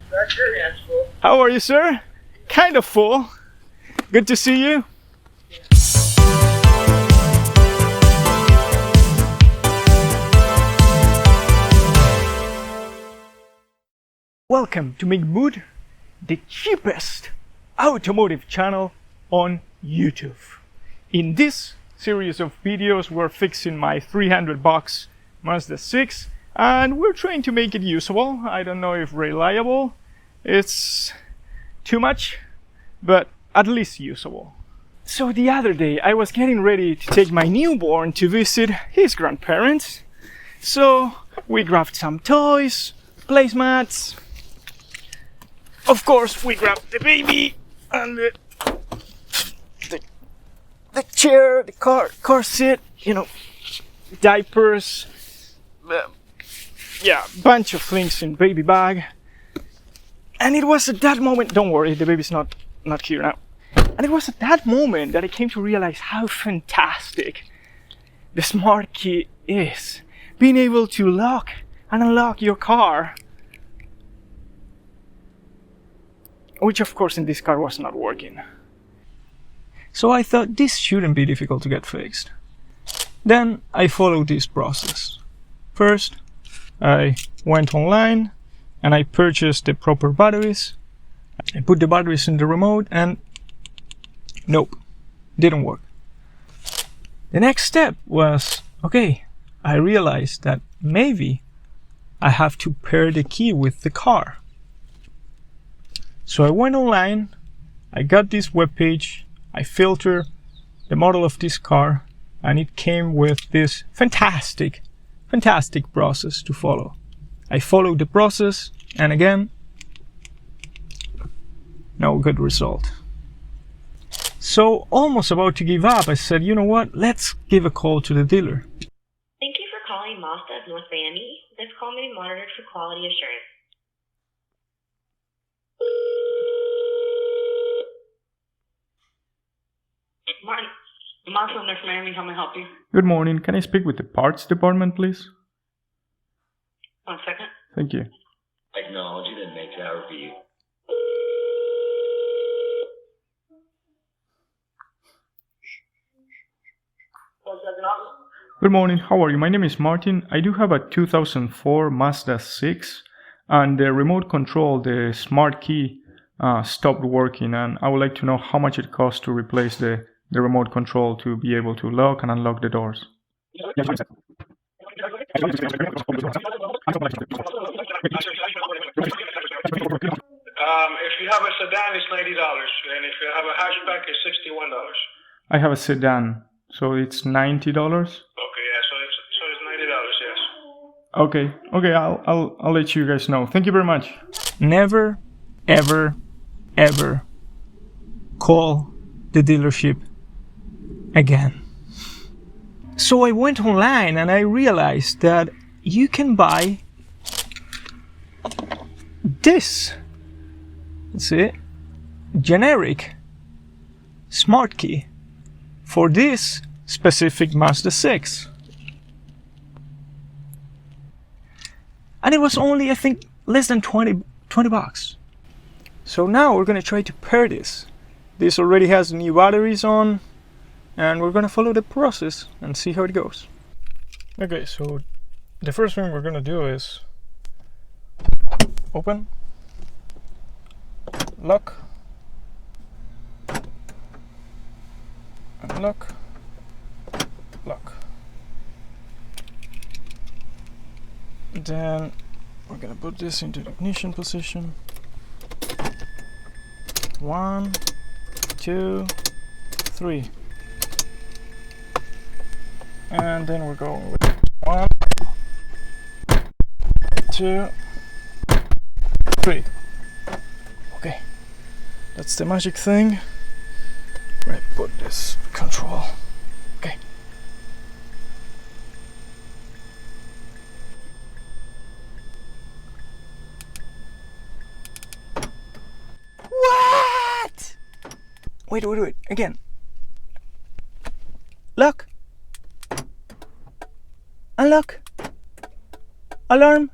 That's full. How are you, sir? Kind of full. Good to see you. Welcome to Make Mood, the cheapest automotive channel on YouTube. In this series of videos, we're fixing my $300 Mazda 6 and we're trying to make it usable. I don't know if reliable, it's too much, but at least usable. So the other day I was getting ready to take my newborn to visit his grandparents. So we grabbed some toys, placemats. Of course we grabbed the baby and the chair, the car seat, you know, diapers, yeah, bunch of things in baby bag. And it was at that moment, don't worry, the baby's not here now. And it was at that moment that I came to realize how fantastic the Smart Key is. Being able to lock and unlock your car. Which of course in this car was not working. So I thought this shouldn't be difficult to get fixed. Then I followed this process. First, I went online and I purchased the proper batteries. I put the batteries in the remote and nope, didn't work. The next step was, okay, I realized that maybe I have to pair the key with the car. So I went online, I got this webpage, I filtered the model of this car, and it came with this fantastic process to follow. I followed the process, and again, no good result. So almost about to give up, I said, you know what, let's give a call to the dealer. Thank you for calling Mazda of North Miami. This call may be monitored for quality assurance. Morning. Mazda of North Miami, how may I help you? Good morning, can I speak with the parts department, please? 1 second. Thank you. Technology that makes our view. Good morning, how are you? My name is Martin. I do have a 2004 Mazda 6 and the remote control, the Smart Key, stopped working, and I would like to know how much it costs to replace the remote control to be able to lock and unlock the doors. If you have a sedan, it's $90, and if you have a hatchback, it's $61. I have a sedan, so it's $90. Okay, yeah, so it's $90, yes. Okay, I'll let you guys know. Thank you very much. Never, ever call the dealership again. So I went online and I realized that you can buy this. That's it. Generic Smart Key for this specific Mazda 6. And it was only, I think, less than 20 bucks. So now we're gonna try to pair this. This already has new batteries on, and we're gonna follow the process and see how it goes. Okay, so the first thing we're gonna do is open, lock, unlock, lock. Then we're gonna put this into the ignition position. 1, 2, 3. And then we're going with 1, 2, 3. Okay, that's the magic thing. We're gonna put this control. Okay. What? Wait, again. Lock. Unlock. Alarm.